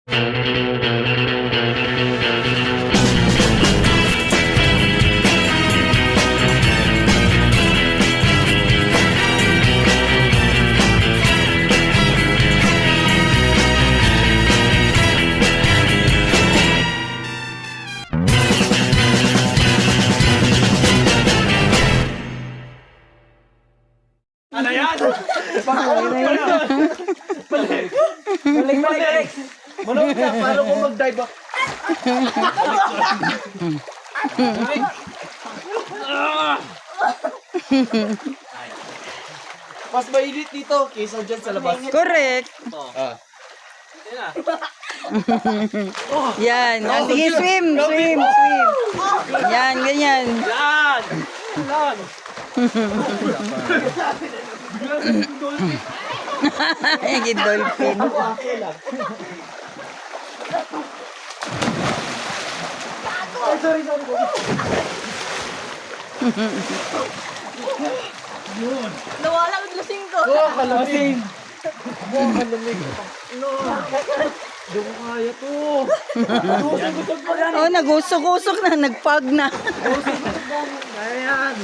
Ano yan? Balik. Manood ka, paano ko mag-dive ako? Mas mainit dito kaysa dyan sa labas. Correct. Yan. Sige, swim. Yan, ganyan. Yan! Yan! Yung dolphin. Ay, sorry. Nawala ang lasing ko. Kalamig. Kalamig. Hindi ko kaya to. Oh, nagusok-usok na, nagpag na. Ayan.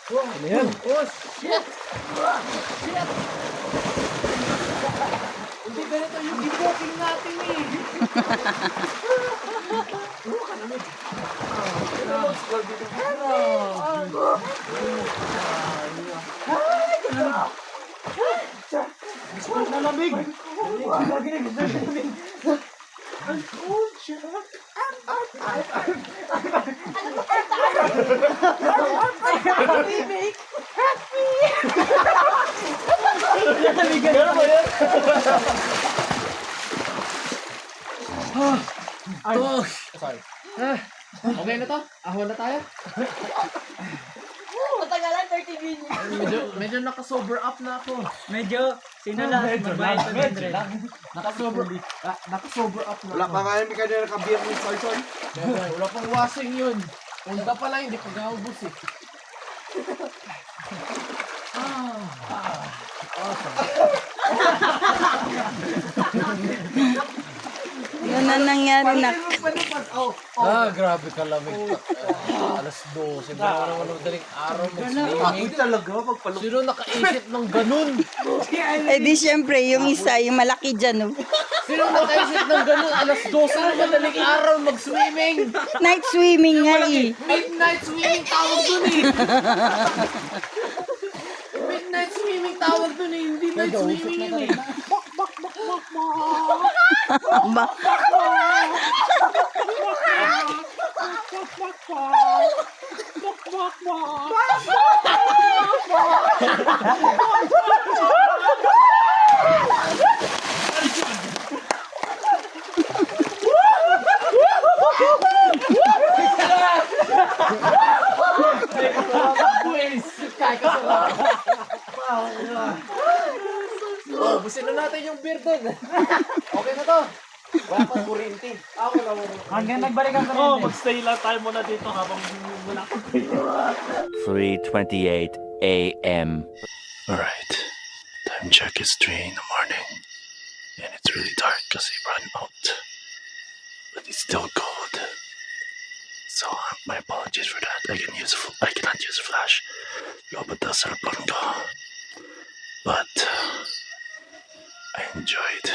Ano yan? Oh, shit! Hindi ganito yung i-booking natin eh. Nalamig! Gano'n ba yan? Sorry. Okay na to? Ahon na tayo? Matagalan, 30 minutes. Medyo naka-sober up na ako. Medyo, sino lang? Magbayad pa Medyo lang. Naka-sober up na Wala ako. pa nga ka na naka-beer ni Sarson. Wala pang wasing yun. Punta pa lang, hindi pa gaubos eh. Yun na nangyari na. Grabe ka lamig. Alas 12. Baka naman ng daling araw mag-swimming. Talaga, pagpalok. Sino nakaisip ng ganun? Eh di syempre, yung isa, yung malaki dyan. Oh. Sino nakaisip ng ganun? Alas 12 ng madaling araw mag-swimming. Night swimming nga eh. Midnight swimming tawag dun eh. Midnight swimming tawag dun eh. Hindi night swimming yun eh. Ba? Busin na natin yung beer dun. Okay na to. Wala pang kurinti. Ako na mo. Hanggang nagbalik ang Oh, magstay lang tayo muna dito habang wala ko. 3:28 a.m. Alright, time check is 3 in the morning. And it's really dark because I ran out. But it's still cold. So my apologies for that. I cannot use flash. Lobot na cellphone ko. But I enjoyed.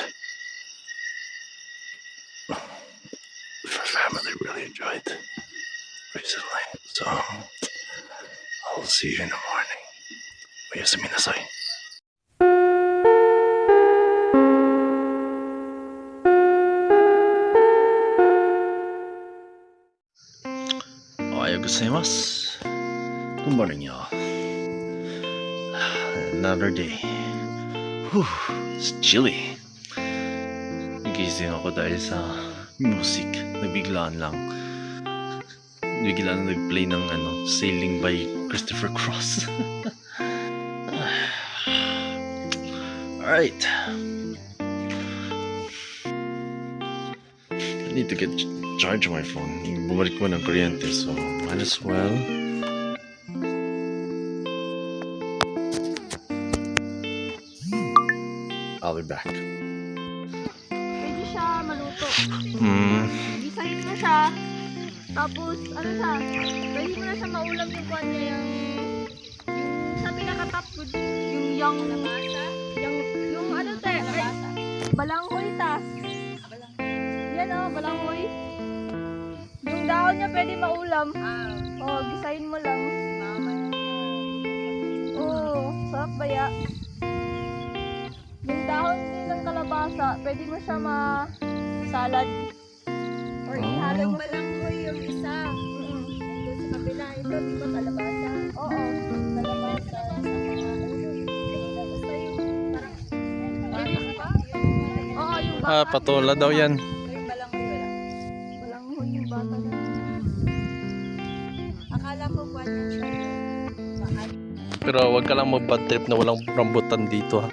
The family really enjoyed recently. So I'll see you in the morning. Oyasumi nasai. Ohayou gozaimasu. Good morning, y'all. Another day. Whew, it's chilly. Gising ako dahil sa music. Nabiglaan lang nag-play ng Sailing by Christopher Cross. Alright. I need to get charge on my phone. Bumalik mo ng kuryente, so might as well. I'll be back. Pwede siya maluto. Hmm. Gisahin mo siya. Tapos, ano siya? Pwede mo na siya maulam yung kwan niya, yung sa pinaka-top, yung yung ano te, balanghoy ta. Yan o, balanghoy. Yung dahon niya pwede maulam. Gisahin mo lang. Sarap baya. Yung dahon ng kalabasa, pwede mo siya ma-salad. Or ihalo mo balanghoy yung isa. Doon sa kabila, ito, di ba kalabasa? Oo, kalabasa. Basta yung parang, oo, yung baka. Patola daw yan. Yung balanghoy wala. Balanghoy yung bata na. Akala ko kwan yun siya yung baka. Pero wag ka lang mag-bad trip na walang rambutan dito ha.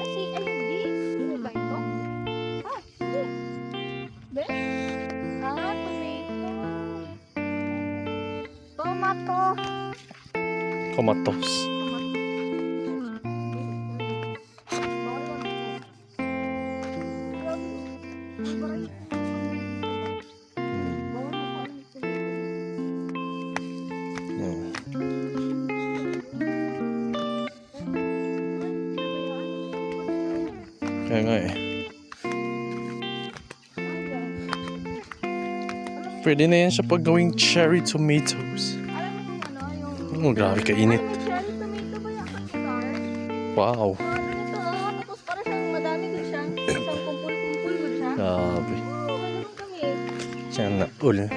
Kasi, ay, hindi. Ano ba ito? Hindi. Be? Tomato. Tomatos. Kaya nga eh. Pwede na yan siya pag gawing cherry tomatoes. Alam mo kung ano, yung... Oh, grabe kainit. May cherry tomato ba yung kakasar? Wow. Ganito tapos parang siyang madami din siya. Isang kumpul-kumpul din siya. Grabe. Ganun kami. Siya na ul.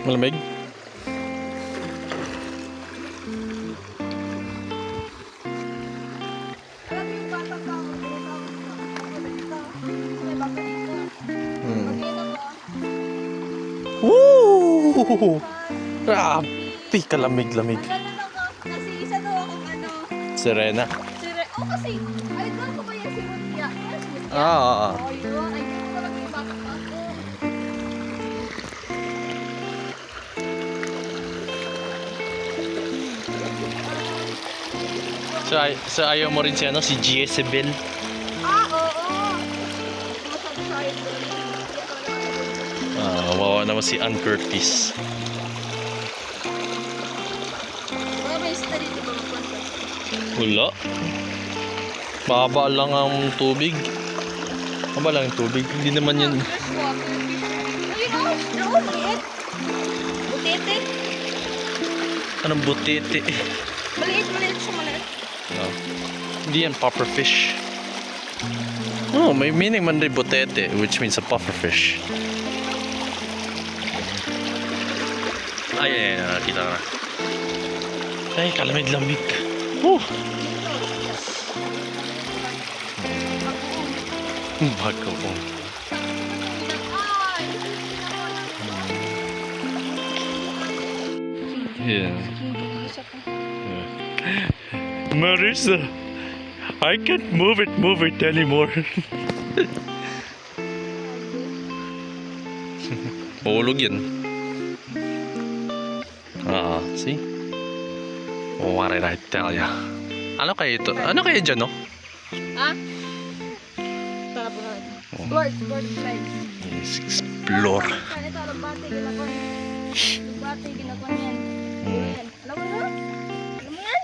Malamig? Alam mo yung bata pa ako, may bata dito. Mag-inom ako. Woo! Grabe, kalamig-lamig. Ganun ako, kasi isa daw akong ano, Serena. kasi, ay doon ko ba yan si Mutia? Yes, Mutia. Ah. Oh, yun. Ay, hindi ko talaga yung bata pa ako. So ayaw mo rin si ano, si Jezebel. Oo. Masabi sa akin. Wawa naman si Ann Curtis. Baka may isa dito ba magpunta? Wala. Baba lang ang tubig. Baba lang ang tubig. Hindi naman yan. Fresh water. Ayun, doon, liit. Butete. Anong butete? Maliit siya, maliit. Hindi yan puffer fish. Oh, may meaning man rin butete, which means a puffer fish. Ay, nakita ka na. Ay, kalamig-lamig. Bago po. Yeah. Marissa, I can't move it anymore. Mahulog yan. See? What did I tell ya? Ano kayo ito? Ano kayo dyan, no? Ah? Tapunan. Sport flights. Let's explore. Ito, lagbate, ginagawa yan. Lagbate, ginagawa yan. Yan. Alam mo na? Alam mo yan?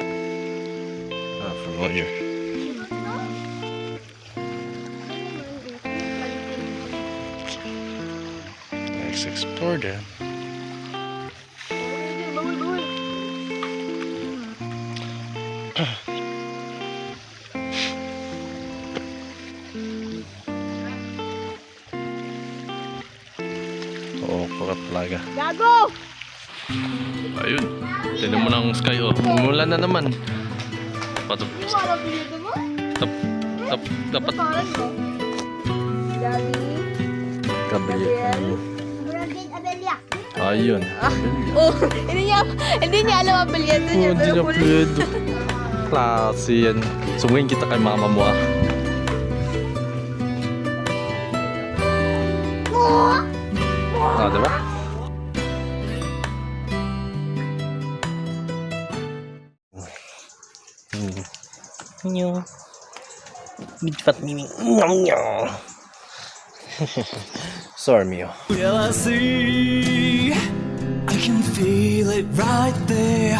Familiar. Let's explore that. Bawal. Oo, pakat talaga. Gago! Ayun. Tignan mo ng sky, oh. Umulan na naman. Dapat, Yung mga apelido mo? dapat. Ano pangalan mo? Gabriel. Abelia. Ayun. Oh, hindi niya alam ang apelyido niya. Hindi na pwede. Klase yan. Sumuhin kita kay mama mo, ah. Ah, diba? Meow. Big fat Mimi. Sorry, Mio. Will I see? I can feel it right there.